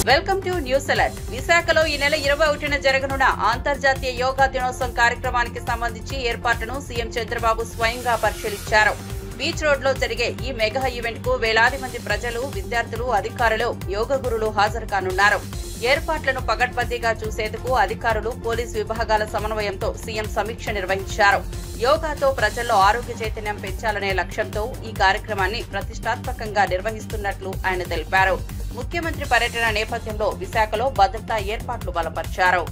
Welcome to news alert. విశాఖలో ఈ నెల 21న జరగనున్న అంతర్జాతీయ యోగా దినోత్సవం కార్యక్రమానికి సంబంధించి ఏర్పాట్లను సీఎం చంద్రబాబు స్వయంగా పరిశీలించారు. బీచ్ రోడ్ లో జరిగే ఈ మెగా ఈవెంట్ కు వేలాది మంది ప్రజలు, విద్యార్థులు, అధికారులు, యోగ గురులు హాజరు కానున్నారు. ఏర్పాట్లను పగడ్బందీగా చూసేందుకు అధికారులు, పోలీసు విభాగాల సమన్వయంతో సీఎం సమీక్ష నిర్వహించారు. యోగాతో ప్రజల్లో ఆరోగ్య చైతన్యం పెంచాలనే లక్ష్యంతో ఈ కార్యక్రమాన్ని ప్రతిష్టాత్మకంగా నిర్వహిస్తున్నట్లు ఆయన తెలిపారు. ముఖ్యమంత్రి పర్యటన నేపథ్యంలో విశాఖలో భద్రతా ఏర్పాట్లు బలపరిచారు.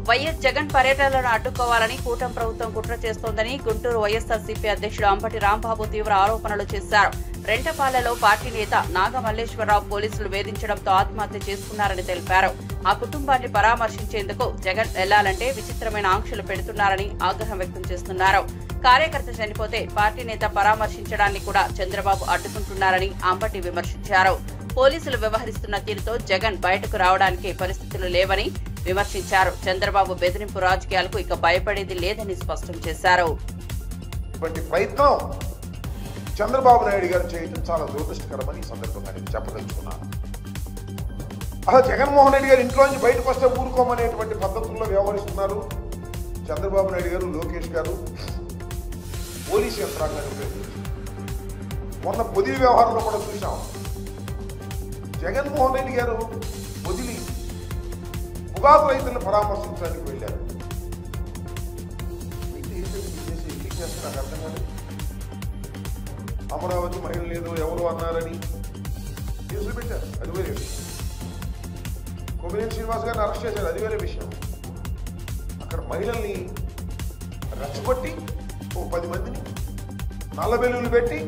వైఎస్ జగన్ పర్యటనలను అడ్డుకోవాలని కూటమి ప్రభుత్వం కుట్ర చేస్తోందని గుంటూరు వైఎస్ఆర్సీపీ అధ్యక్షుడు అంబటి రాంబాబు తీవ్ర ఆరోపణలు చేశారు. రెంటపాలెలో పార్టీ నేత నాగమల్లేశ్వరరావు పోలీసులు వేధించడంతో ఆత్మహత్య చేసుకున్నారని తెలిపారు. ఆ కుటుంబాన్ని పరామర్శించేందుకు జగన్ వెళ్లాలంటే విచిత్రమైన ఆంక్షలు పెడుతున్నారని ఆగ్రహం వ్యక్తం చేస్తున్నారు. కార్యకర్త చనిపోతే పార్టీ నేత పరామర్శించడాన్ని కూడా చంద్రబాబు అడ్డుకుంటున్నారని అంబటి విమర్శించారు. పోలీసులు వ్యవహరిస్తున్న తీరుతో జగన్ బయటకు రావడానికి పరిస్థితులు లేవని విమర్శించారు. చంద్రబాబు బెదిరింపు రాజకీయాలకు ఇక భయపడేది లేదని స్పష్టం చేశారు. ప్రయత్నం చంద్రబాబు నాయుడు గారు చేయడం చాలా దురదృష్టకరమని ఈ సందర్భంగా నేను చెప్పదలుచుకున్నాను. అసలు జగన్మోహన్ రెడ్డి గారు ఇంట్లో నుంచి బయటకు వస్తే ఊరుకోమనేటువంటి పద్ధతుల్లో వ్యవహరిస్తున్నారు చంద్రబాబు నాయుడు గారు, లోకేష్ గారు, పోలీసు యంత్రాంగాన్ని ఉపయోగించి. మొన్న పొదిలి వ్యవహారంలో కూడా చూసాం. జగన్మోహన్ రెడ్డి గారు పొదిలి ఉగాది రైతులను పరామర్శించడానికి వెళ్ళారు. నాకు అర్థం కాదు. అమరావతి మహిళలు ఏదో ఎవరు అన్నారని కేసులు పెట్టారు, అది వేరే విషయం. కొమ్మినేని శ్రీనివాస్ గారిని అరెస్ట్ చేశారు, అది వేరే విషయం. అక్కడ మహిళల్ని రెచ్చగొట్టి 10 మందిని నల్లబెల్లులు పెట్టి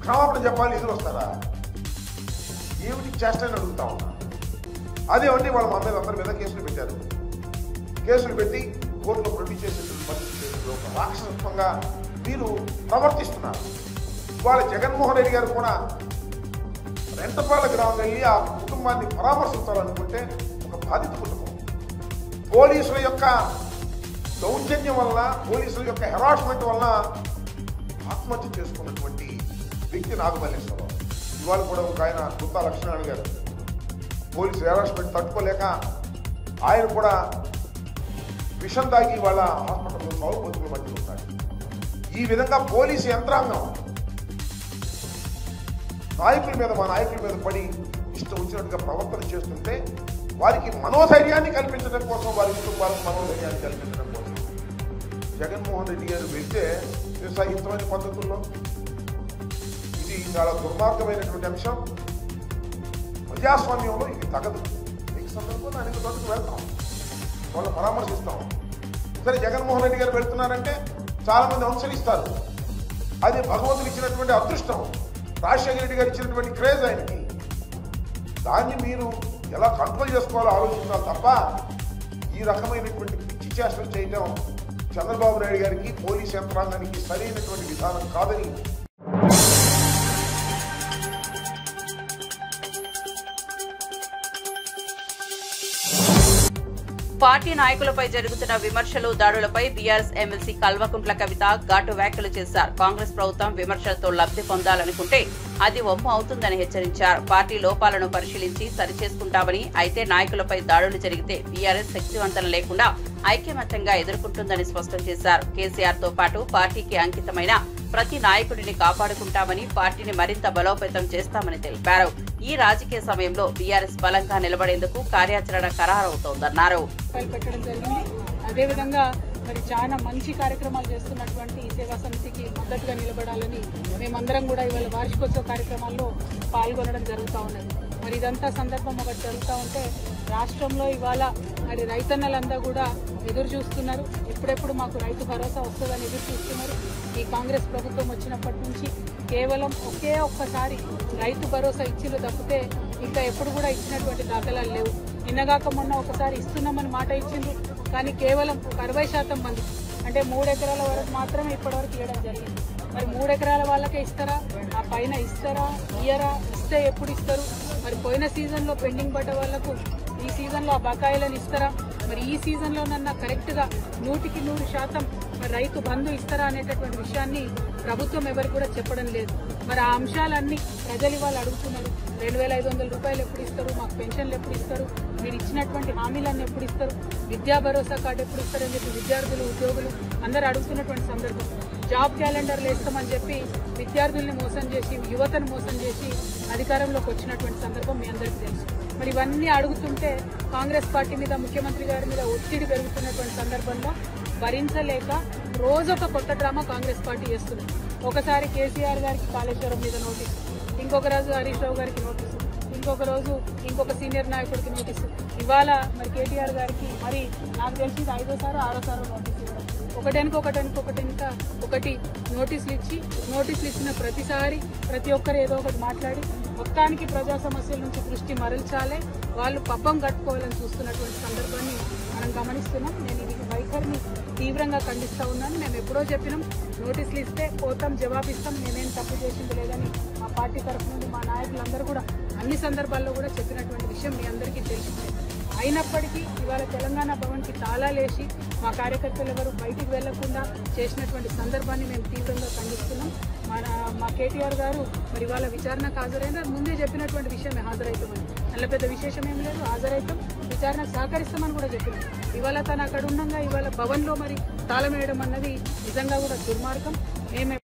క్షమాపణ చెప్పాలి, ఎదురు వస్తారా? ఏమిటి చేస్తానని అడుగుతా ఉన్నా. అదేమంటే వాళ్ళ మా మీద అందరి మీద కేసులు పెట్టారు. కేసులు పెట్టి కోర్టులో ప్రొడ్యూస్ చేసేటువంటి పరిస్థితులు ఒక రాక్షసత్వంగా మీరు ప్రవర్తిస్తున్నారు. వాళ్ళ జగన్మోహన్ రెడ్డి గారు కూడా రెంటపాల గ్రామం వెళ్ళి ఆ కుటుంబాన్ని పరామర్శించాలనుకుంటే ఒక బాధిత కుటుంబం పోలీసుల యొక్క దౌర్జన్యం వలన, పోలీసుల యొక్క హెరాస్మెంట్ వలన ఆత్మహత్య చేసుకున్నటువంటి వ్యక్తి నాగమల్లేశ్వరరావు. ఇవాళ కూడా ఒక ఆయన గుత్తా లక్ష్మణ్ గారు పోలీసు హెరాస్మెంట్ తట్టుకోలేక ఆయన కూడా విషం తాగి వాళ్ళ హాస్పిటల్లో సాగుబోతుల మధ్య ఉంటాడు. ఈ విధంగా పోలీసు యంత్రాంగం నాయకుల మీద, మా నాయకుల మీద పడి ఇష్టం వచ్చినట్టుగా ప్రవర్తన చేస్తుంటే వారికి మనోధైర్యాన్ని కల్పించడం కోసం, వారి కుటుంబాలకు మనోధైర్యాన్ని కల్పించడం కోసం జగన్మోహన్ రెడ్డి గారు వెళ్తే సహితమైన పద్ధతుల్లో ఇది చాలా దుర్మార్గమైనటువంటి అంశం. ప్రజాస్వామ్యంలో ఇది తగదు. ఈ సందర్భంలో అనేక చోట్లకు వెళ్తాం, వాళ్ళు పరామర్శిస్తాం. సరే, జగన్మోహన్ రెడ్డి గారు వెళ్తున్నారంటే చాలా మంది అనుసరిస్తారు. అది భగవంతుడు ఇచ్చినటువంటి అదృష్టం, రాజశేఖర రెడ్డి గారు ఇచ్చినటువంటి క్రేజ్ ఆయనకి. దాన్ని మీరు ఎలా కంట్రోల్ చేసుకోవాలో ఆలోచించాలి తప్ప ఈ రకమైనటువంటి పిచ్చి చేష్టలు చేయడం చంద్రబాబు నాయుడు గారికి, పోలీస్ యంత్రాంగానికి సరైనటువంటి విధానం కాదని పార్టీ నాయకులపై జరుగుతున్న విమర్శలు, దాడులపై బీఆర్ఎస్ ఎమ్మెల్సీ కల్వకుంట్ల కవిత ఘాటు వ్యాఖ్యలు చేశారు. కాంగ్రెస్ ప్రభుత్వం విమర్శలతో లబ్ధి పొందాలనుకుంటే అది వమ్ము అవుతుందని హెచ్చరించారు. పార్టీ లోపాలను పరిశీలించి సరిచేసుకుంటామని, అయితే నాయకులపై దాడులు జరిగితే బీఆర్ఎస్ శక్తివంతం లేకుండా ఐక్యమత్యంగా ఎదుర్కొంటుందని స్పష్టం చేశారు. కేసీఆర్ తో పాటు పార్టీకి అంకితమైన ప్రతి నాయకుడిని కాపాడుకుంటామని, పార్టీని మరింత బలోపేతం చేస్తామని తెలిపారు. ఈ రాజకీయ సమయంలో బీఆర్ఎస్ బలంగా నిలబడేందుకు కార్యాచరణ ఖరారవుతోందన్నారు. అదేవిధంగా మరి చాలా మంచి కార్యక్రమాలు చేస్తున్నటువంటి ఈ సేవా సమితికి మద్దతుగా నిలబడాలని మేమందరం కూడా ఇవాళ వార్షికోత్సవ కార్యక్రమాల్లో పాల్గొనడం జరుగుతూ ఉన్నది. మరి ఇదంతా సందర్భం ఒకటి జరుగుతూ ఉంటే రాష్ట్రంలో ఇవాళ మరి రైతన్నలందరూ కూడా ఎదురు చూస్తున్నారు. ఎప్పుడెప్పుడు మాకు రైతు భరోసా వస్తుందని ఎదురు చూస్తున్నారు. ఈ కాంగ్రెస్ ప్రభుత్వం వచ్చినప్పటి నుంచి కేవలం ఒక్కసారి రైతు భరోసా ఇచ్చిలు తప్పితే ఇంకా ఎప్పుడు కూడా ఇచ్చినటువంటి దాఖలాలు లేవు. నిన్నగాక మొన్న ఒకసారి ఇస్తున్నామని మాట ఇచ్చిండ్రు, కానీ కేవలం 60% మంది అంటే 3 ఎకరాల వరకు మాత్రమే ఇప్పటివరకు ఇవ్వడం జరిగింది. మరి 3 ఎకరాల వాళ్ళకే ఇస్తారా, ఆ పైన ఇస్తారా, ఇయ్యరా, ఇస్తే ఎప్పుడు ఇస్తారు? మరి పోయిన సీజన్లో పెండింగ్ పడ్డ వాళ్లకు ఈ సీజన్లో ఆ బకాయిలను ఇస్తారా? మరి ఈ సీజన్లోనన్నా కరెక్ట్గా 100% మరి రైతు బంధు ఇస్తారా అనేటటువంటి విషయాన్ని ప్రభుత్వం ఎవరు కూడా చెప్పడం లేదు. మరి ఆ అంశాలన్నీ ప్రజలు ఇవాళ అడుగుతున్నారు. 2500 రూపాయలు ఎప్పుడు ఇస్తారు, మాకు పెన్షన్లు ఎప్పుడు ఇస్తారు, మీరు ఇచ్చినటువంటి హామీలన్నీ ఎప్పుడు ఇస్తారు, విద్యా భరోసా కార్డు ఎప్పుడు ఇస్తారని చెప్పి విద్యార్థులు ఉద్యోగులు అందరూ అడుగుతున్నటువంటి సందర్భం. జాబ్ క్యాలెండర్లు వేస్తామని చెప్పి విద్యార్థుల్ని మోసం చేసి యువతను మోసం చేసి అధికారంలోకి వచ్చినటువంటి సందర్భం మీ అందరికీ తెలుసు. మరి ఇవన్నీ అడుగుతుంటే కాంగ్రెస్ పార్టీ మీద ముఖ్యమంత్రి గారి మీద ఒత్తిడి పెరుగుతున్నటువంటి సందర్భంలో భరించలేక రోజొక కొత్త డ్రామా కాంగ్రెస్ పార్టీ చేస్తుంది. ఒకసారి కేసీఆర్ గారికి కాళేశ్వరం మీద నోటీసు, ఇంకొక రోజు హరీష్ రావు గారికి నోటీసు, ఇంకొక రోజు ఇంకొక సీనియర్ నాయకుడికి నోటీసు, ఇవాళ మరి కేటీఆర్ గారికి మరి నాకు తెలిసి 5వ 6వ నోటీసు ఇవ్వడం, ఒకటి నోటీసులు ఇచ్చిన ప్రతిసారి ప్రతి ఒక్కరు ఏదో ఒకటి మాట్లాడి మొత్తానికి ప్రజా సమస్యల నుంచి దృష్టి మరల్చాలే, వాళ్ళు పబ్బం కట్టుకోవాలని చూస్తున్నటువంటి సందర్భాన్ని మనం గమనిస్తున్నాం. నేను ఇది వైఖరిని తీవ్రంగా ఖండిస్తూ ఉన్నాను. మేము ఎప్పుడో చెప్పినాం, నోటీసులు ఇస్తే పోతాం, జవాబిస్తాం, నేనేం తప్పు చేసింది లేదని మా పార్టీ తరఫు నుండి మా నాయకులందరూ కూడా అన్ని సందర్భాల్లో కూడా చెప్పినటువంటి విషయం మీ అందరికీ తెలిసిందే. అయినప్పటికీ ఇవాళ తెలంగాణ భవన్కి తాళాలేసి మా కార్యకర్తలు ఎవరు బయటికి వెళ్లకుండా చేసినటువంటి సందర్భాన్ని మేము తీవ్రంగా ఖండిస్తున్నాం. మా కేటీఆర్ గారు మరి ఇవాళ విచారణకు హాజరైన ముందే చెప్పినటువంటి విషయమే హాజరవుతామని, అల్ల పెద్ద విశేషం ఏం లేదు, హాజరవుతాం, విచారణకు సహకరిస్తామని కూడా చెప్పినాం. ఇవాళ తను అక్కడ ఉండగా ఇవాళ భవన్లో మరి తాళం వేయడం అన్నది నిజంగా కూడా దుర్మార్గం. మేమే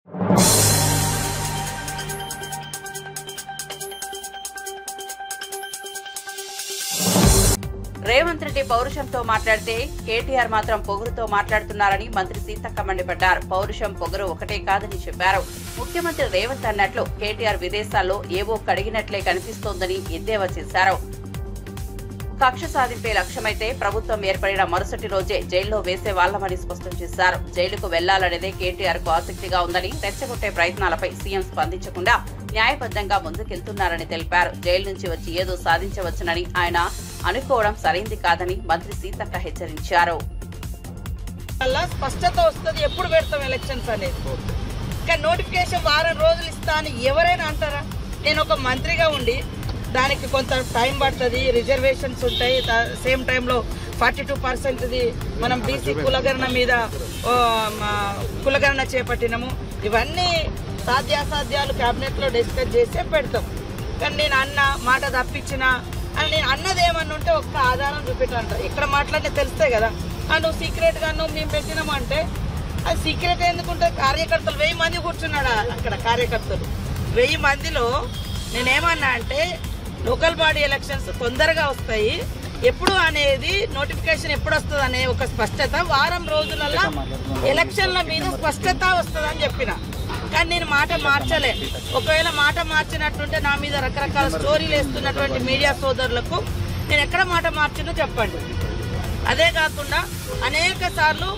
రేవంత్ రెడ్డి పౌరుషంతో మాట్లాడితే కేటీఆర్ మాత్రం పొగరుతో మాట్లాడుతున్నారని మంత్రి సీతక్క మండిపడ్డారు. పౌరుషం పొగరు ఒకటే కాదని చెప్పారు. ముఖ్యమంత్రి రేవంత్ అన్నట్లు కేటీఆర్ విదేశాల్లో ఏవో కడిగినట్లే కనిపిస్తోందని ఎద్దేవా చేశారు. కక్ష సాధింపే లక్ష్యమైతే ప్రభుత్వం ఏర్పడిన మరుసటి రోజే జైల్లో వేసే వాళ్లమని స్పష్టం చేశారు. జైలుకు వెళ్లాలనేదే కేటీఆర్ కు ఆసక్తిగా ఉందని, రెచ్చగొట్టే ప్రయత్నాలపై సీఎం స్పందించకుండా న్యాయబద్దంగా ముందుకెళ్తున్నారని తెలిపారు. జైలు నుంచి వచ్చి ఏదో సాధించవచ్చునని ఆయన అనుకోవడం సరైంది కాదని మంత్రి సీతక్క హెచ్చరించారు. స్పష్టత వస్తుంది ఎప్పుడు పెడతాం ఎలక్షన్స్ అనేది, కానీ నోటిఫికేషన్ వారం రోజులు ఇస్తా అని ఎవరైనా అంటారా? నేను ఒక మంత్రిగా ఉండి దానికి కొంత టైం పడుతుంది, రిజర్వేషన్స్ ఉంటాయి, సేమ్ టైంలో 42% మనం బీసీ కులగణన మీద కులగణన చేపట్టినాము. ఇవన్నీ సాధ్యాసాధ్యాలు క్యాబినెట్లో డిస్కస్ చేసే పెడతాం. కానీ నేను అన్న మాట తప్పించిన అని నేను అన్నది ఏమన్నా ఉంటే ఒక్క ఆధారం చూపెట్టంట. ఇక్కడ మాట్లాడితే తెలుస్తాయి కదా, నువ్వు సీక్రెట్గా మేము పెట్టినాము అంటే అది సీక్రెట్ ఎందుకుంటే కార్యకర్తలు 1000 మంది కూర్చున్నాడు అక్కడ. కార్యకర్తలు 1000 మందిలో నేనేమన్నా అంటే లోకల్ బాడీ ఎలక్షన్స్ తొందరగా వస్తాయి, ఎప్పుడు అనేది నోటిఫికేషన్ ఎప్పుడు వస్తుంది అనే ఒక స్పష్టత, వారం రోజులలో ఎలక్షన్ల మీద స్పష్టత వస్తుందని చెప్పిన. కానీ నేను మాట మార్చలే. ఒకవేళ మాట మార్చినట్టుంటే నా మీద రకరకాల స్టోరీలు వేస్తున్నటువంటి మీడియా సోదరులకు నేను ఎక్కడ మాట మార్చిందో చెప్పండి. అదే కాకుండా అనేక సార్లు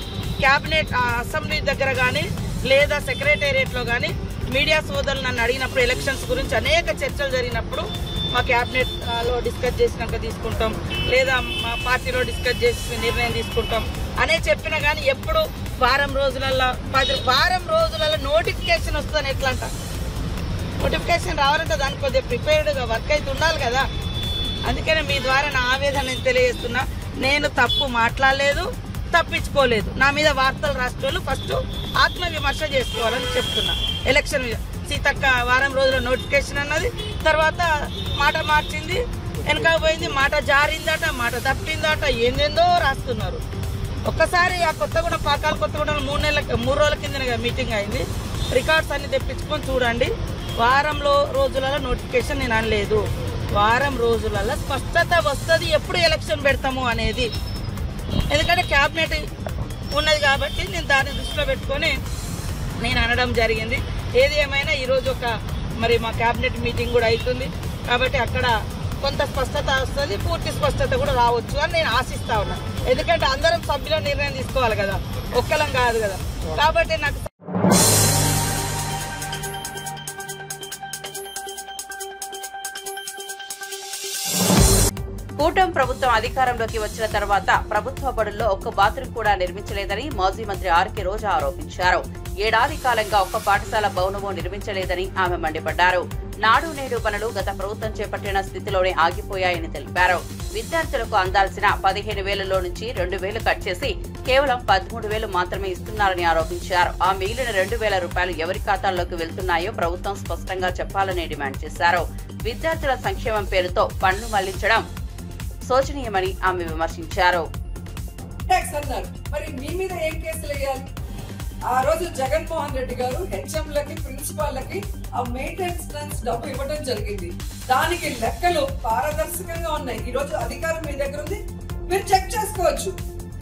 క్యాబినెట్ అసెంబ్లీ దగ్గర కానీ లేదా సెక్రటేరియట్లో కానీ మీడియా సోదరులు నన్ను అడిగినప్పుడు ఎలక్షన్స్ గురించి అనేక చర్చలు జరిగినప్పుడు మా క్యాబినెట్లో డిస్కస్ చేసినాక తీసుకుంటాం, లేదా మా పార్టీలో డిస్కస్ చేసి నిర్ణయం తీసుకుంటాం అనే చెప్పినా కానీ ఎప్పుడు వారం రోజులలో నోటిఫికేషన్ వస్తుందని ఎట్లా అంట? నోటిఫికేషన్ రావాలంటే దానికి కొద్దిగా ప్రిపేర్డ్గా వర్క్ అయితే ఉండాలి కదా. అందుకనే మీ ద్వారా నా ఆవేదన నేను తెలియజేస్తున్నా. నేను తప్పు మాట్లాడలేదు, తప్పించుకోలేదు. నా మీద వార్తలు రాష్ట్రాలు ఫస్ట్ ఆత్మవిమర్శ చేసుకోవాలని చెప్తున్నా. ఎలక్షన్ సీతక్క వారం రోజుల నోటిఫికేషన్ అన్నది, తర్వాత మాట మార్చింది, వెనక పోయింది, మాట జారిందట, మాట తప్పిందట, ఏందేందో రాస్తున్నారు. ఒక్కసారి ఆ కొత్తగూడెం పాకాల కొత్తగూడెం 3 రోజుల కింద మీటింగ్ అయింది. రికార్డ్స్ అన్ని తెప్పించుకొని చూడండి. వారంలో రోజులలో నోటిఫికేషన్ నేను అనలేదు. వారం రోజులలో స్పష్టత వస్తుంది ఎప్పుడు ఎలక్షన్ పెడతాము అనేది. ఎందుకంటే క్యాబినెట్ ఉన్నది కాబట్టి నేను దాన్ని దృష్టిలో పెట్టుకొని నేను అనడం జరిగింది. ఏది ఏమైనా ఈరోజు మరి మా క్యాబినెట్ మీటింగ్ కూడా అవుతుంది కాబట్టి అక్కడ కొంత స్పష్టత వస్తుంది, పూర్తి స్పష్టత కూడా రావచ్చు అని నేను ఆశిస్తా ఉన్నాను. ఎందుకంటే అందరం సభ్యుల నిర్ణయం తీసుకోవాలి కదా, ఒక్కలం కాదు కదా. కాబట్టి నాకు కూటమి ప్రభుత్వం అధికారంలోకి వచ్చిన తర్వాత ప్రభుత్వ బడుల్లో ఒక్క బాత్రూం కూడా నిర్మించలేదని మాజీ మంత్రి ఆర్కే రోజా ఆరోపించారు. ఏడాది కాలంగా ఒక్క పాఠశాల భవనమూ నిర్మించలేదని ఆమె మండిపడ్డారు. నాడు నేడు పనులు గత ప్రభుత్వం చేపట్టిన స్థితిలోనే ఆగిపోయాయని తెలిపారు. విద్యార్థులకు అందాల్సిన 15,000లో నుంచి 2,000 కట్ చేసి కేవలం 13,000 మాత్రమే ఇస్తున్నారని ఆరోపించారు. ఆ మిగిలిన 2,000 రూపాయలు ఎవరి ఖాతాల్లోకి వెళ్తున్నాయో ప్రభుత్వం స్పష్టంగా చెప్పాలని డిమాండ్ చేశారు. విద్యార్థుల సంక్షేమం పేరుతో పన్ను మళ్లించడం శోచనీయమని ఆమె విమర్శించారు. మరి మీ మీద ఏం కేసులు వేయాలి? ఆ రోజు జగన్మోహన్ రెడ్డి గారు హెచ్ఎంలకి ప్రిన్సిపాల్లకి ఆ మెయింటెనెన్స్ డబ్బు ఇవ్వడం జరిగింది. దానికి లెక్కలు పారదర్శకంగా ఉన్నాయి. ఈ రోజు అధికారం మీ దగ్గర ఉంది, మీరు చెక్ చేసుకోవచ్చు.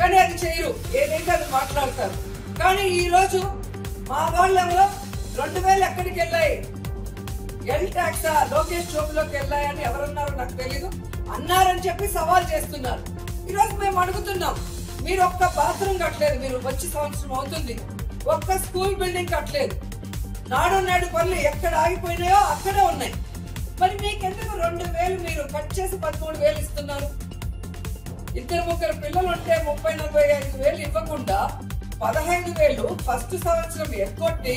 కానీ అది చేయరు, ఏదైతే అది మాట్లాడతారు. కానీ ఈ రోజు మా వాళ్ళెవరో 2,000 ఎక్కడికి వెళ్ళాయి, ఎల్ ట్యాక్స్ లోకేష్ జోబులోకి వెళ్ళాయని ఎవరున్నారో నాకు తెలీదు, అన్నారని చెప్పి సవాల్ చేస్తున్నారు. ఈ రోజు మేము అడుగుతున్నాం, మీరు ఒక్క బాత్రూమ్ కట్టలేదు, మీరు వచ్చి సంవత్సరం అవుతుంది, ఒక్క స్కూల్ బిల్డింగ్ కట్టలేదు. నాడు నేడు పనులు ఎక్కడ ఆగిపోయినాయో అక్కడే ఉన్నాయి. మరి మీకెందుకు 2,000 మీరు కట్ చేసి 13,000 ఇస్తున్నారు? 2-3 పిల్లలు ఉంటే 30-45,000 ఇవ్వకుండా 15,000 ఫస్ట్ సంవత్సరం ఎక్కొట్టి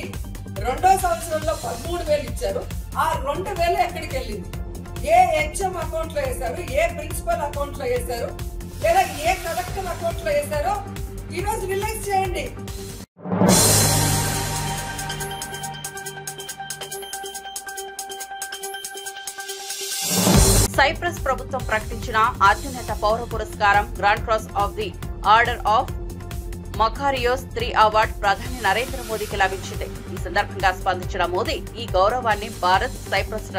2వ సంవత్సరంలో 13,000 ఇచ్చారు. ఆ 2,000 ఎక్కడికి వెళ్ళింది? ఏ హెచ్ఎం అకౌంట్ లో వేశారు, ఏ ప్రిన్సిపల్ అకౌంట్ లో వేశారు, లేదా ఏ కలెక్టర్ అకౌంట్ లో వేశారో ఈ రోజు రిలీజ్ చేయండి. సైప్రస్ ప్రభుత్వం ప్రకటించిన అత్యున్నత పౌర పురస్కారం grand cross of the order of Makarios 3 award ప్రధాని నరేంద్ర మోదీకి లభించింది. ఈ సందర్భంగా స్పందించిన మోదీ ఈ గౌరవాన్ని భారత్, సైప్రస్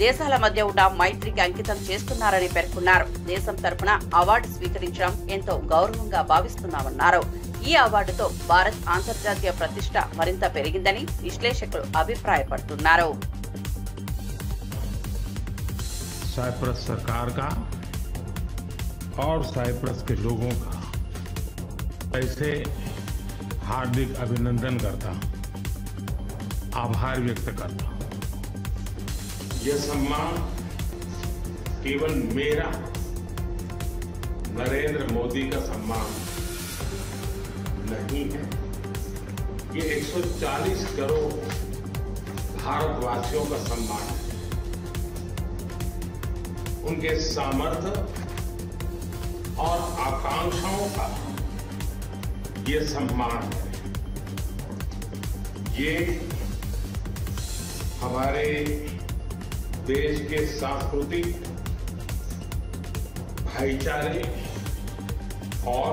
దేశాల మధ్య ఉన్న మైత్రికి అంకితం చేస్తున్నారని పేర్కొన్నారు. దేశం తరపున అవార్డు స్వీకరించడం ఎంతో గౌరవంగా భావిస్తున్నామన్నారు. ఈ అవార్డుతో భారత్ అంతర్జాతీయ ప్రతిష్ట మరింత పెరిగిందని విశ్లేషకులు అభిప్రాయపడుతున్నారు. साइप्रस सरकार का और साइप्रस के लोगों का ऐसे हार्दिक अभिनंदन करता हूं, आभार व्यक्त करता हूं। यह सम्मान केवल मेरा, नरेंद्र मोदी का सम्मान नहीं है, ये 140 करोड़ भारतवासियों का सम्मान है। उनके सामर्थ्य और आकांक्षाओं का ये सम्मान है। ये हमारे देश के सांस्कृतिक भाईचारे और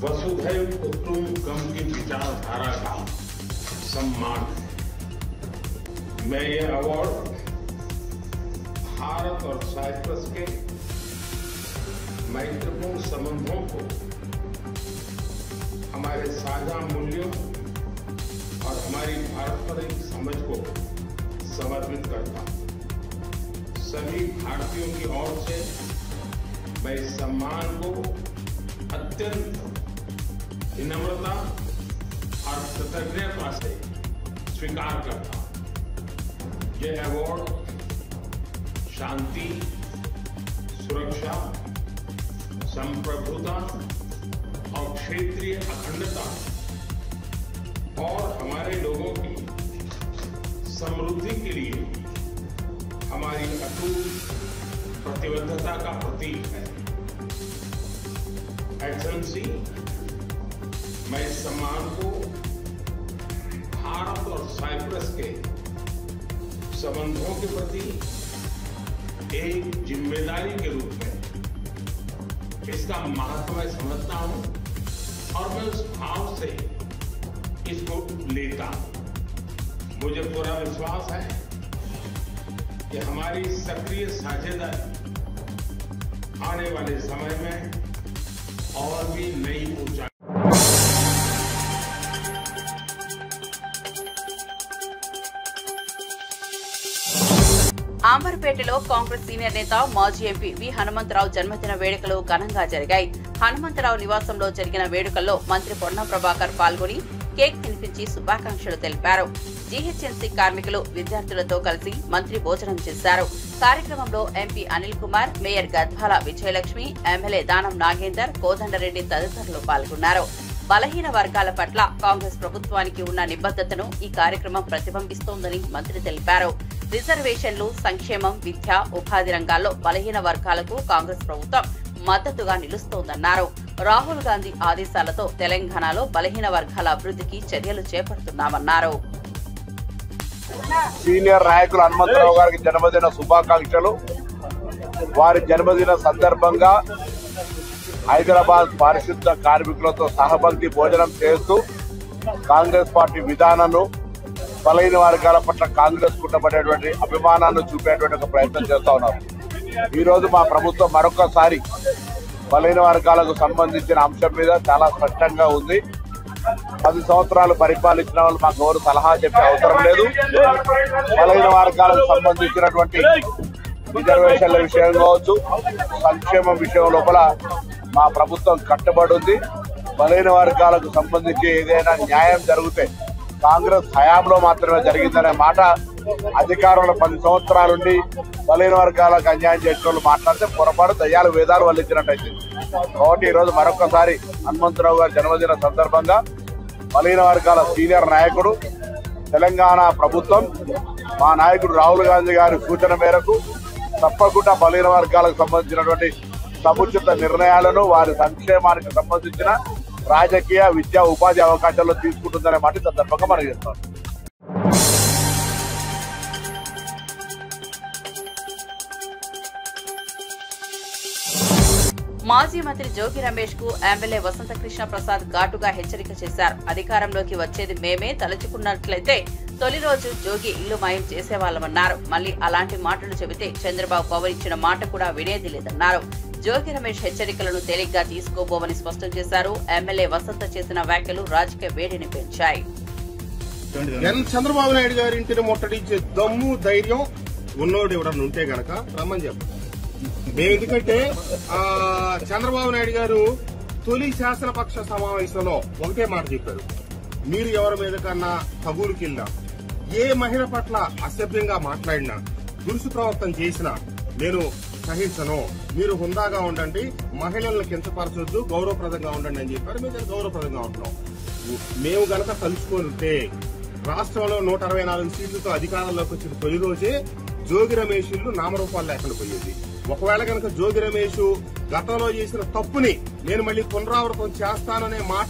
वसुधैव कुटुंबकम की विचारधारा का सम्मान है। मैं ये अवार्ड भारत और साइप्रस के मैत्रीपूर्ण संबंधों को, हमारे साझा मूल्यों और हमारी पारस्परिक समझ को समर्पित करता हूं। सभी भारतीयों की ओर से मैं इस सम्मान को अत्यंत विनम्रता और कृतज्ञता से स्वीकार करता हूं। यह अवार्ड शांति, सुरक्षा, संप्रभुता और क्षेत्रीय अखंडता और हमारे लोगों की समृद्धि के लिए हमारी अटूट प्रतिबद्धता का प्रतीक है। एक्सेलेंसी, मैं इस सम्मान को भारत और साइप्रस के संबंधों के प्रति एक जिम्मेदारी के रूप में इसका महत्व मैं समझता हूं और मैं उस भाव से इसको लेता हूं। मुझे पूरा विश्वास है कि हमारी सक्रिय साझेदारी आने वाले समय में और भी नई ऊंचाई ఆంబర్పేటలో కాంగ్రెస్ సీనియర్ నేత మాజీ ఎంపీ వి హనుమంతరావు జన్మదిన వేడుకలు ఘనంగా జరిగాయి. హనుమంతరావు నివాసంలో జరిగిన వేడుకల్లో మంత్రి పొన్నం ప్రభాకర్ పాల్గొని కేక్ తినిపించి శుభాకాంక్షలు తెలిపారు. జీహెచ్ఎంసీ కార్మికులు విద్యార్థులతో కలిసి మంత్రి భోజనం చేశారు. కార్యక్రమంలో MP Anil Kumar, mayor Gadwal Vijayalakshmi, MLA Danam Nagender, Kodanda Reddy తదితరులు పాల్గొన్నారు. బలహీన వర్గాల పట్ల కాంగ్రెస్ ప్రభుత్వానికి ఉన్న నిబద్ధతను ఈ కార్యక్రమం ప్రతిబింబిస్తోందని మంత్రి తెలిపారు. రిజర్వేషన్లు, సంక్షేమం, విద్య, ఉపాధి రంగాల్లో బలహీన వర్గాలకు కాంగ్రెస్ ప్రభుత్వం మద్దతుగా నిలుస్తోందన్నారు. రాహుల్ గాంధీ ఆదేశాలతో తెలంగాణలో బలహీన వర్గాల అభివృద్ధికి చర్యలు చేపడుతున్నామన్నారు. సీనియర్ నాయకులు హనుమంతరావు గారికి జన్మదిన శుభాకాంక్షలు. వారి జన్మదిన సందర్భంగా హైదరాబాద్ పారిశుద్ధ కార్మికులతో సహపంక్తి భోజనం చేస్తూ కాంగ్రెస్ పార్టీ విధానాన్ని, బలహీన వర్గాల పట్ల కాంగ్రెస్ కుట్టబడేటువంటి అభిమానాన్ని చూపేటువంటి ఒక ప్రయత్నం చేస్తా ఉన్నారు. ఈ రోజు మా ప్రభుత్వం మరొకసారి బలహీన వర్గాలకు సంబంధించిన అంశం మీద చాలా స్పష్టంగా ఉంది. 10 సంవత్సరాలు పరిపాలించిన వాళ్ళు మాకు ఎవరు సలహా చెప్పే అవసరం లేదు. బలహీన వర్గాలకు సంబంధించినటువంటి రిజర్వేషన్ల విషయం కావచ్చు, సంక్షేమం విషయం లోపల మా ప్రభుత్వం కట్టుబడి ఉంది. బలహీన వర్గాలకు సంబంధించి ఏదైనా న్యాయం జరిగితే కాంగ్రెస్ హయాంలో మాత్రమే జరిగిందనే మాట అధికారంలో 10 సంవత్సరాలుండి బలహీన వర్గాలకు అన్యాయం చేసిన వాళ్ళు మాట్లాడితే పొరపాటు దయ్యాలు వేదాలు వల్లించినట్టయితే. కాబట్టి ఈరోజు మరొకసారి హనుమంతరావు గారి జన్మదిన సందర్భంగా బలహీన వర్గాల సీనియర్ నాయకుడు, తెలంగాణ ప్రభుత్వం, మా నాయకుడు రాహుల్ గాంధీ గారి సూచన మేరకు తప్పకుండా బలహీన వర్గాలకు సంబంధించినటువంటి సముచిత నిర్ణయాలను, వారి సంక్షేమానికి సంబంధించిన రాజకీయ, విద్యా, ఉపాధి అవకాశాలు తీసుకుంటుందనే మాట సందర్భంగా మనం చేస్తాం. మాజీ మంత్రి జోగి రమేష్ కు ఎమ్మెల్యే వసంత కృష్ణ ప్రసాద్ ఘాటుగా హెచ్చరిక చేశారు. అధికారంలోకి వచ్చేది మేమే తలుచుకున్నట్లయితే తొలి రోజు జోగి ఇల్లు మాయం చేసేవాళ్లమన్నారు. మళ్లీ అలాంటి మాటలు చెబితే చంద్రబాబు పవన్ ఇచ్చిన మాట కూడా వినేది లేదన్నారు. జోగి రమేష్ హెచ్చరికలను తేలిగ్గా తీసుకోబోమని స్పష్టం చేశారు. ఎమ్మెల్యే వసంత చేసిన వ్యాఖ్యలు రాజకీయ వేడిని పెంచాయి. చంద్రబాబు నాయుడు గారి ఇంటిని ముట్టడించే దమ్ము, ధైర్యం ఉన్నోడు ఎవడన్నా ఉంటే గనక రమ్మని చెప్పండి. మేము ఎందుకంటే చంద్రబాబు నాయుడు గారు తొలి శాసనపక్ష సమావేశంలో ఒకటే మాట చెప్పారు, మీరు ఎవరి మీద కన్నా కబూరుకెళ్ళినా, ఏ మహిళ పట్ల అసభ్యంగా మాట్లాడినా, దురుసు ప్రవర్తన చేసినా నేను సహించను, మీరు హుందాగా ఉండండి, మహిళలను కించపరచొద్దు, గౌరవప్రదంగా ఉండండి అని చెప్పారు. మేము గౌరవప్రదంగా ఉంటున్నాం. మేము గనక తలుచుకొని ఉంటే రాష్ట్రంలో 164 సీట్లతో అధికారంలోకి వచ్చిన తొలి రోజే జోగి రమేష్ ఇల్లు నామరూపాలు లేకుండా పోయేది. ఒకవేళ కనుక జోగి రమేష్ గతంలో చేసిన తప్పుని నేను మళ్లీ పునరావృతం చేస్తాననే మాట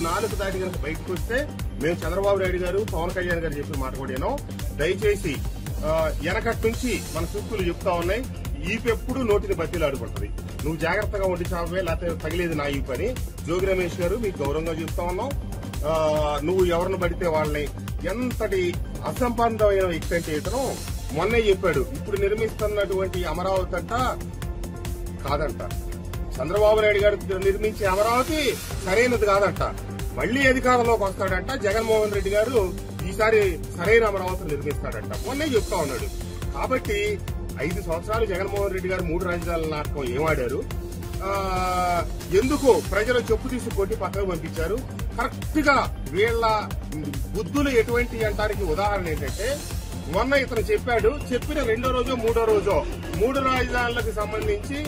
నాలుగు దాటి కనుక బయటకు వస్తే మేము చంద్రబాబు నాయుడు గారు, పవన్ కళ్యాణ్ గారు చెప్పిన మాట కూడా దయచేసి వెనకటి నుంచి మన సూక్తులు చెప్తా ఉన్నాయి, ఈపెప్పుడు నోటిని బతిలు ఆడుకుంటది, నువ్వు జాగ్రత్తగా ఉండి చావే, లేకపోతే తగిలేదు నా ఈ పని. జోగి రమేష్ గారు మీకు గౌరవంగా చెప్తా ఉన్నాం, నువ్వు ఎవరిని పడితే వాళ్ళని, ఎంతటి అసంబద్ధమైన వ్యక్తి అంటే ఇతను మొన్నే చెప్పాడు, ఇప్పుడు నిర్మిస్తున్నటువంటి అమరావతి అంట కాదంట, చంద్రబాబు నాయుడు గారు నిర్మించే అమరావతి సరైనది కాదంట, మళ్లీ అధికారంలోకి వస్తాడంట, జగన్మోహన్ రెడ్డి గారు ఈసారి సరైన అమరావతి నిర్మిస్తాడంట, మొన్నే చెప్తా ఉన్నాడు. కాబట్టి 5 సంవత్సరాలు జగన్మోహన్ రెడ్డి గారు 3 రాజధానుల నాటకం ఏమాడారు, ఎందుకు ప్రజలు చెప్పు తీసి కొట్టి పక్కకు పంపించారు. కరెక్ట్ గా వీళ్ల బుద్ధులు ఎటువంటి అంటానికి ఉదాహరణ ఏంటంటే, మొన్న ఇతను చెప్పాడు, చెప్పిన 2వ రోజో 3వ రోజో 3 రాజధానులకు సంబంధించి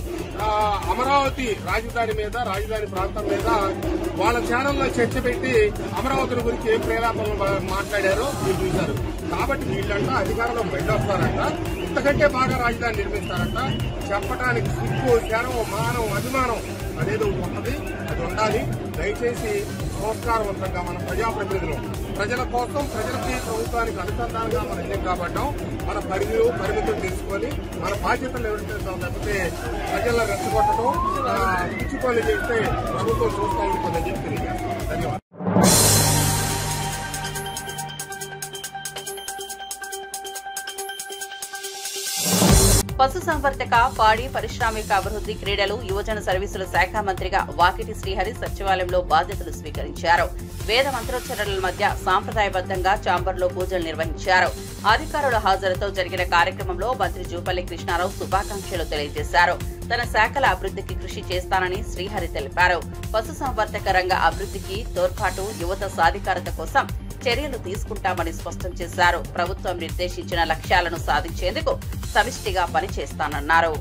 అమరావతి రాజధాని మీద, రాజధాని ప్రాంతం మీద వాళ్ళ ఛానల్లో చర్చ పెట్టి అమరావతి గురించి ఏం ప్రేలాపనలు మాట్లాడారో మీరు చూశారు. కాబట్టి వీళ్ళంట అధికారంలో బయటొస్తారంట, ఇంతకంటే బాగా రాజధాని నిర్మిస్తారంట. చెప్పడానికి సిగ్గు, శరం, మానం, అభిమానం అనేది ఉన్నది, అది ఉండాలి. దయచేసి సంస్కారవంతంగా మన ప్రజాప్రతినిధులు ప్రజల కోసం, ప్రజలకి, ప్రభుత్వానికి అనుసంధానంగా మనం ఏం కాబట్టాం, మన పరిమితులు తెలుసుకొని మన బాధ్యతలు ఎవరితో తప్పితే ప్రజలను రెచ్చగొట్టడం, పిచ్చి పనులు చేస్తే ప్రభుత్వం చూస్తూ ఉంటుందని చెప్పి తెలియజేస్తాం. ధన్యవాదాలు. పశుసంవర్ధక, పాడి, పారిశ్రామిక అభివృద్ధి, క్రీడలు, యువజన సర్వీసుల శాఖ మంత్రిగా వాకిటి శ్రీహరి సచివాలయంలో బాధ్యతలు స్వీకరించారు. వేద మంత్రోచ్చరణల మధ్య సాంప్రదాయబద్ధంగా చాంబర్లో పూజలు నిర్వహించారు. అధికారుల హాజరుతో జరిగిన కార్యక్రమంలో మంత్రి జూపల్లి కృష్ణారావు శుభాకాంక్షలు తెలియజేశారు. తన శాఖల అభివృద్ధికి కృషి చేస్తానని శ్రీహరి తెలిపారు. పశుసంవర్ధక రంగ అభివృద్ధికి తోడ్పాటు, యువత సాధికారత కోసం చర్యలు తీసుకుంటామని స్పష్టం చేశారు. ప్రభుత్వం నిర్దేశించిన లక్ష్యాలను సాధించేందుకు సమిష్టిగా పనిచేస్తానన్నారు.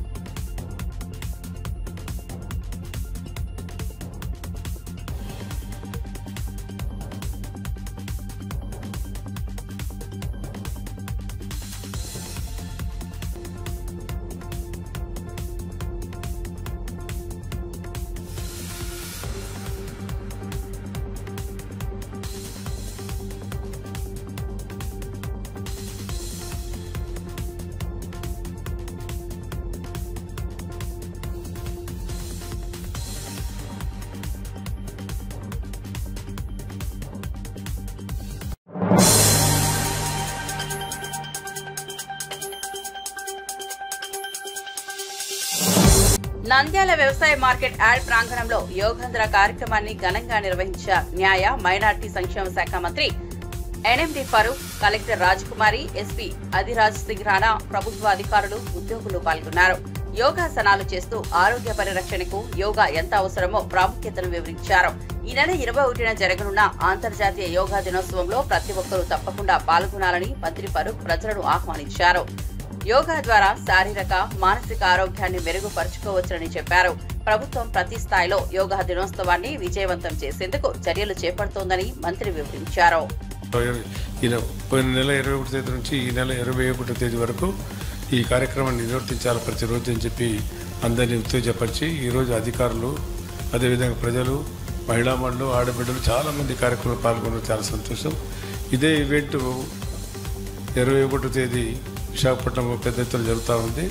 నంద్యాల వ్యవసాయ మార్కెట్ యార్డ్ ప్రాంగణంలో యోగేంద్ర కార్యక్రమాన్ని ఘనంగా నిర్వహించారు. న్యాయ, మైనార్టీ సంక్షేమ శాఖ మంత్రి ఎన్ఎండి ఫరూక్, కలెక్టర్ రాజకుమారి, ఎస్పీ అదిరాజ్ సింగ్ రాణా, ప్రభుత్వ అధికారులు, ఉద్యోగులు పాల్గొన్నారు. యోగాసనాలు చేస్తూ ఆరోగ్య పరిరక్షణకు యోగా ఎంత అవసరమో ప్రాముఖ్యతను వివరించారు. ఈ నెల 21న జరగనున్న అంతర్జాతీయ యోగా దినోత్సవంలో ప్రతి ఒక్కరూ తప్పకుండా పాల్గొనాలని మంత్రి ఫరూక్ ప్రజలను ఆహ్వానించారు. యోగా ద్వారా శారీరక, మానసిక ఆరోగ్యాన్ని మెరుగుపరుచుకోవచ్చని చెప్పారు. ప్రభుత్వం ప్రతి స్థాయిలో యోగా దినోత్సవాన్ని విజయవంతం చేసేందుకు చర్యలు చేపడుతోందని మంత్రి వివరించారు. పోయిన నెల 21 తేదీ నుంచి ఈ నెల 21 తేదీ వరకు ఈ కార్యక్రమాన్ని నిర్వర్తించాలి ప్రతిరోజు అని చెప్పి అందరినీ ఉత్తేజపరిచి ఈరోజు అధికారులు, అదేవిధంగా ప్రజలు, మహిళా మండలు, ఆడబిడ్డలు చాలామంది కార్యక్రమంలో పాల్గొనడం చాలా సంతోషం. ఇదే ఈవెంట్ 21 తేదీ విశాఖపట్నం పెద్ద ఎత్తున జరుగుతూ ఉంది.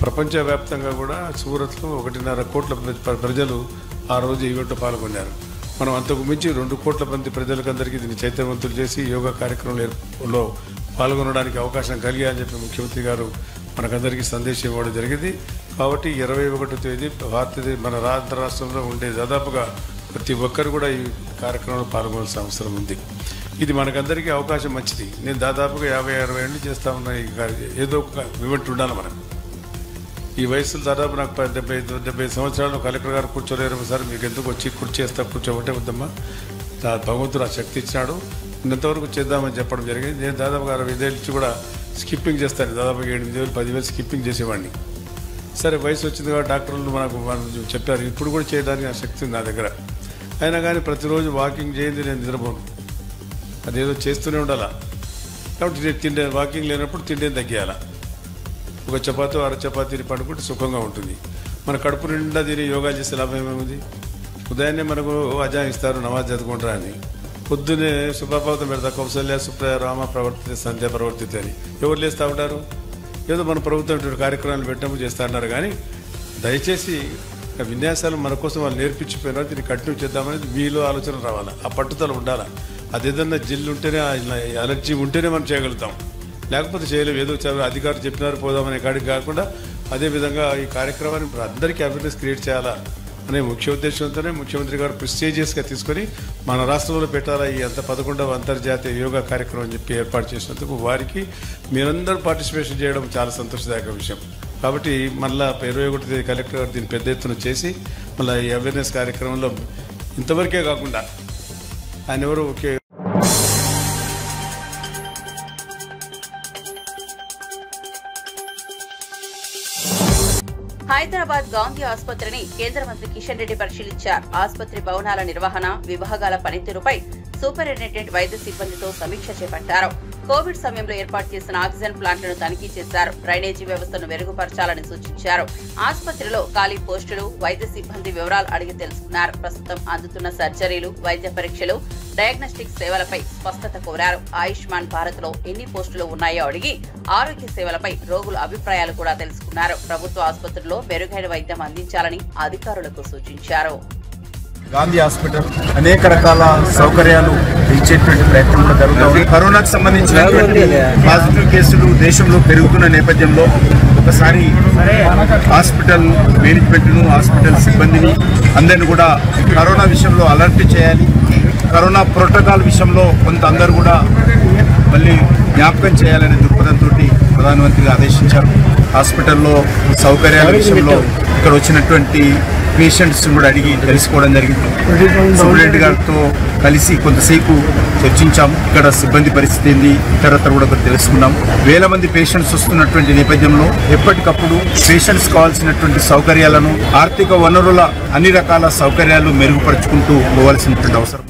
ప్రపంచవ్యాప్తంగా కూడా సూరత్లో 1.5 కోట్ల ప్రజలు ఆ రోజు ఈవెంట్లో పాల్గొన్నారు. మనం అంతకు మించి 2 కోట్ల మంది ప్రజలకందరికీ దీన్ని చైతన్యవంతులు చేసి యోగా కార్యక్రమంలో పాల్గొనడానికి అవకాశం కలిగాయని చెప్పి ముఖ్యమంత్రి గారు మనకందరికీ సందేశం ఇవ్వడం జరిగింది. కాబట్టి 21 తేదీ మన రాష్ట్రంలో ఉండే దాదాపుగా ప్రతి ఒక్కరు కూడా ఈ కార్యక్రమంలో పాల్గొనాల్సిన అవసరం ఉంది. ఇది మనకందరికీ అవకాశం మంచిది. నేను దాదాపుగా 50-60 ఏళ్ళు చేస్తా ఉన్నా. ఏదో ఒక ఈవెంట్ ఉండాలి మనకు. ఈ వయసులో దాదాపు నాకు 70 సంవత్సరాలు కలెక్టర్ గారు కూర్చోలేరు సార్, మీకు ఎందుకు వచ్చి కూర్చోబట్టే వద్దమ్మా, భగవంతుడు ఆ శక్తి ఇచ్చినాడు, ఇంతవరకు చేద్దామని చెప్పడం జరిగింది. నేను దాదాపుగా 65 ఏళ్ళ నుంచి కూడా స్కిప్పింగ్ చేస్తాను. దాదాపుగా 8,000-10,000 స్కిప్పింగ్ చేసేవాడిని. సరే వయసు వచ్చింది కాబట్టి డాక్టర్లు మనకు చెప్పారు, ఇప్పుడు కూడా చేయడానికి ఆ శక్తి ఉంది నా దగ్గర. అయినా కానీ ప్రతిరోజు వాకింగ్ చేయండి, నేను నిద్రపోను, అదేదో చేస్తూనే ఉండాలా. కాబట్టి వాకింగ్ లేనప్పుడు తిండి తగ్గియాలా. ఒక చపాతీ 6 చపాతీని పడుకుంటే సుఖంగా ఉంటుంది. మన కడుపు నిండా తిని యోగా చేసే లాభం ఏమేముంది? ఉదయాన్నే మనకు అజాన్ ఇస్తారు, నమాజ్ చదువుకుంటారా అని. పొద్దున్నే శుభాపాతం పెడతా, కౌశల్య సుప్రయ రామ ప్రవర్తితే సంధ్య ప్రవర్తితే అని ఎవరు లేస్తూ ఉంటారు? ఏదో మన ప్రభుత్వం ఇటువంటి కార్యక్రమాలు పెట్టడం చేస్తూ ఉన్నారు. కానీ దయచేసి విన్యాసాలు మన కోసం వాళ్ళు నేర్పించిపోయినా దీన్ని కంటిన్యూ చేద్దామనేది మీలో ఆలోచన రావాలా, ఆ పట్టుదల ఉండాలా. అదేదన్నా జిల్లు ఉంటేనే, అలర్జీ ఉంటేనే మనం చేయగలుగుతాం, లేకపోతే చేయలేము. ఏదో అధికారులు చెప్పినారు పోదామనే కాడికి కాకుండా అదేవిధంగా ఈ కార్యక్రమాన్ని అందరికీ అవేర్నెస్ క్రియేట్ చేయాలా అనే ముఖ్య ఉద్దేశంతోనే ముఖ్యమంత్రి గారు ప్రెస్టీజియస్గా తీసుకొని మన రాష్ట్రంలో పెట్టాలా ఈ 11వ అంతర్జాతీయ యోగా కార్యక్రమం అని చెప్పి ఏర్పాటు చేసినందుకు వారికి మీరందరూ పార్టిసిపేషన్ చేయడం చాలా సంతోషదాయక విషయం. కాబట్టి మళ్ళీ 21 తేదీ కలెక్టర్ గారు దీన్ని పెద్ద ఎత్తున చేసి మళ్ళీ ఈ అవేర్నెస్ కార్యక్రమంలో ఇంతవరకే కాకుండా ఆయన ఎవరు ఒకే హైదరాబాద్ గాంధీ ఆసుపత్రిని కేంద్ర మంత్రి కిషన్ రెడ్డి పరిశీలించారు. ఆసుపత్రి భవనాల నిర్వహణ, విభాగాల పనితీరుపై సూపరింటెండెంట్ వైద్య సిబ్బందితో సమీక్ష చేపట్టారు. కోవిడ్ సమయంలో ఏర్పాటు చేసిన ఆక్సిజన్ ప్లాంట్లను తనిఖీ చేశారు. డ్రైనేజీ వ్యవస్థను మెరుగుపరచాలని సూచించారు. ఆసుపత్రిలో ఖాళీ పోస్టులు, వైద్య సిబ్బంది వివరాలు అడిగి తెలుసుకున్నారు. ప్రస్తుతం అందుతున్న సర్జరీలు, వైద్య పరీక్షలు, డయాగ్నోస్టిక్ సేవలపై స్పష్టత కోరారు. ఆయుష్మాన్ భారత్ లో ఎన్ని పోస్టులు ఉన్నాయో అడిగి ఆరోగ్య సేవలపై రోగుల అభిప్రాయాలు కూడా తెలుసుకున్నారు. ప్రభుత్వ ఆసుపత్రిలో మెరుగైన వైద్యం అందించాలని అధికారులకు సూచించారు. గాంధీ హాస్పిటల్ అనేక రకాల సౌకర్యాలు ఇచ్చేటువంటి ప్రయత్నం కూడా జరుగుతుంది. కరోనాకు సంబంధించినటువంటి పాజిటివ్ కేసులు దేశంలో పెరుగుతున్న నేపథ్యంలో ఒకసారి హాస్పిటల్ మేనేజ్మెంట్ను, హాస్పిటల్ సిబ్బందిని అందరినీ కూడా కరోనా విషయంలో అలర్ట్ చేయాలి. కరోనా ప్రోటోకాల్ విషయంలో కొంత అందరూ కూడా మళ్ళీ జ్ఞాపకం చేయాలనే దృక్పథంతో ప్రధానమంత్రి ఆదేశించారు. హాస్పిటల్లో సౌకర్యాల విషయంలో ఇక్కడ వచ్చినటువంటి పేషెంట్స్ కూడా అడిగి తెలుసుకోవడం జరిగింది. సూపరింటెండెంట్ గారితో కలిసి కొంతసేపు చర్చించాము. ఇక్కడ సిబ్బంది పరిస్థితి ఏంది, ఇతరత్ర కూడా తెలుసుకున్నాం. వేల మంది పేషెంట్స్ వస్తున్నటువంటి నేపథ్యంలో ఎప్పటికప్పుడు పేషెంట్స్ కావాల్సినటువంటి సౌకర్యాలను, ఆర్థిక వనరుల అన్ని రకాల సౌకర్యాలు మెరుగుపరుచుకుంటూ పోవాల్సినటువంటి అవసరం.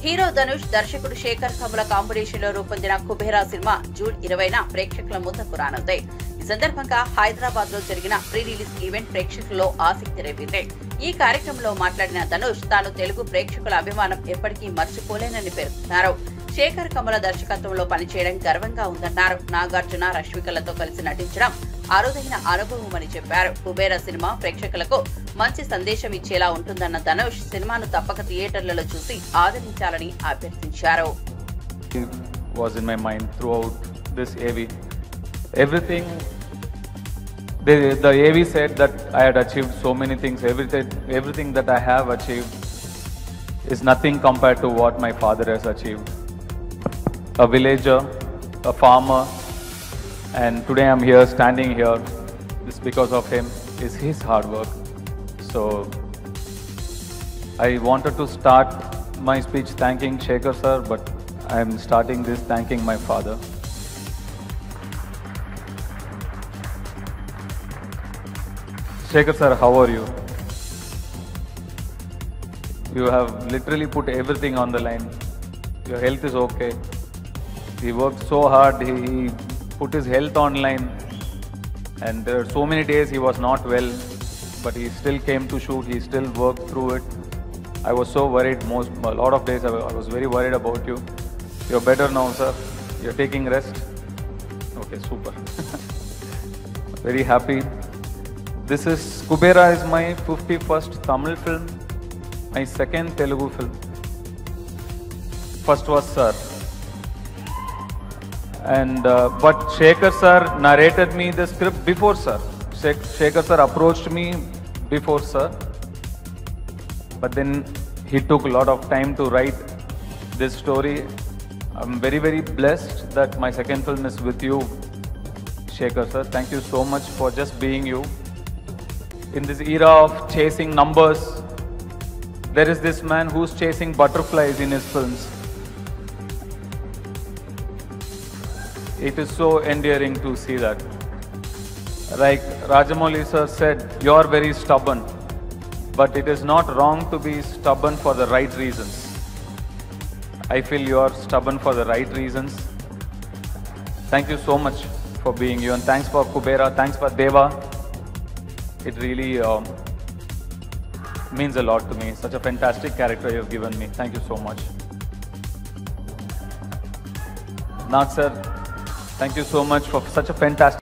హీరో ధనుష్, దర్శకుడు శేఖర్ కమల కాంబినేషన్ లో రూపొందిన కుబేరా సినిమా జూన్ 20న ప్రేక్షకుల ముందుకు రానుంది. ఈ సందర్భంగా హైదరాబాద్ లో జరిగిన ప్రీ రిలీజ్ ఈవెంట్ ప్రేక్షకుల్లో ఆసక్తి రేపింది. ఈ కార్యక్రమంలో మాట్లాడిన ధనుష్ తాను తెలుగు ప్రేక్షకుల అభిమానం ఎప్పటికీ మర్చిపోలేనని పేర్కొన్నారు. శేఖర్ కమల దర్శకత్వంలో పనిచేయడం గర్వంగా ఉందన్నారు. నాగార్జున, రష్మికలతో కలిసి నటించడం అరుదైన అనుభవమని చెప్పారు. కుబేరా సినిమా ప్రేక్షకులకు మంచి సందేశం ఇచ్చేలా ఉంటుందన్న ధనుష్ సినిమాను తప్పక థియేటర్లలో చూసి ఆదరించాలని అభ్యర్థించారు. Was in my mind throughout this AV. Everything, the AV said that I had achieved so many things. Everything that I have achieved is nothing compared to what my father has achieved. A villager, a farmer, and today I'm here, standing here. This because of him, is his hard work. So I wanted to start my speech thanking Shekhar sir, but I'm starting this thanking my father. Shekhar sir, how are you? You have literally put everything on the line. Your health is okay. He worked so hard, he put his health online, and there are so many days he was not well, but he still came to shoot, he still worked through it. I was so worried, a lot of days I was very worried about you. You're better now, sir. You're taking rest. Okay, super. Very happy. This is Kubera is my 51st Tamil film, my second Telugu film. First was Sir. And but Shekhar sir narrated me the script before Sir. Shekhar sir approached me before Sir. But then he took a lot of time to write this story. I'm very, very blessed that my second film is with you, Shekhar sir. Thank you so much for just being you. In this era of chasing numbers, there is this man who's chasing butterflies in his films. It is so endearing to see that. Like Rajamouli sir said, you are very stubborn, but it is not wrong to be stubborn for the right reasons. I feel you are stubborn for the right reasons. Thank you so much for being you, and thanks for Kubera, thanks for Deva. It really means a lot to me. Such a fantastic character you have given me. Thank you so much. Nag sir, thank you so much for such a fantastic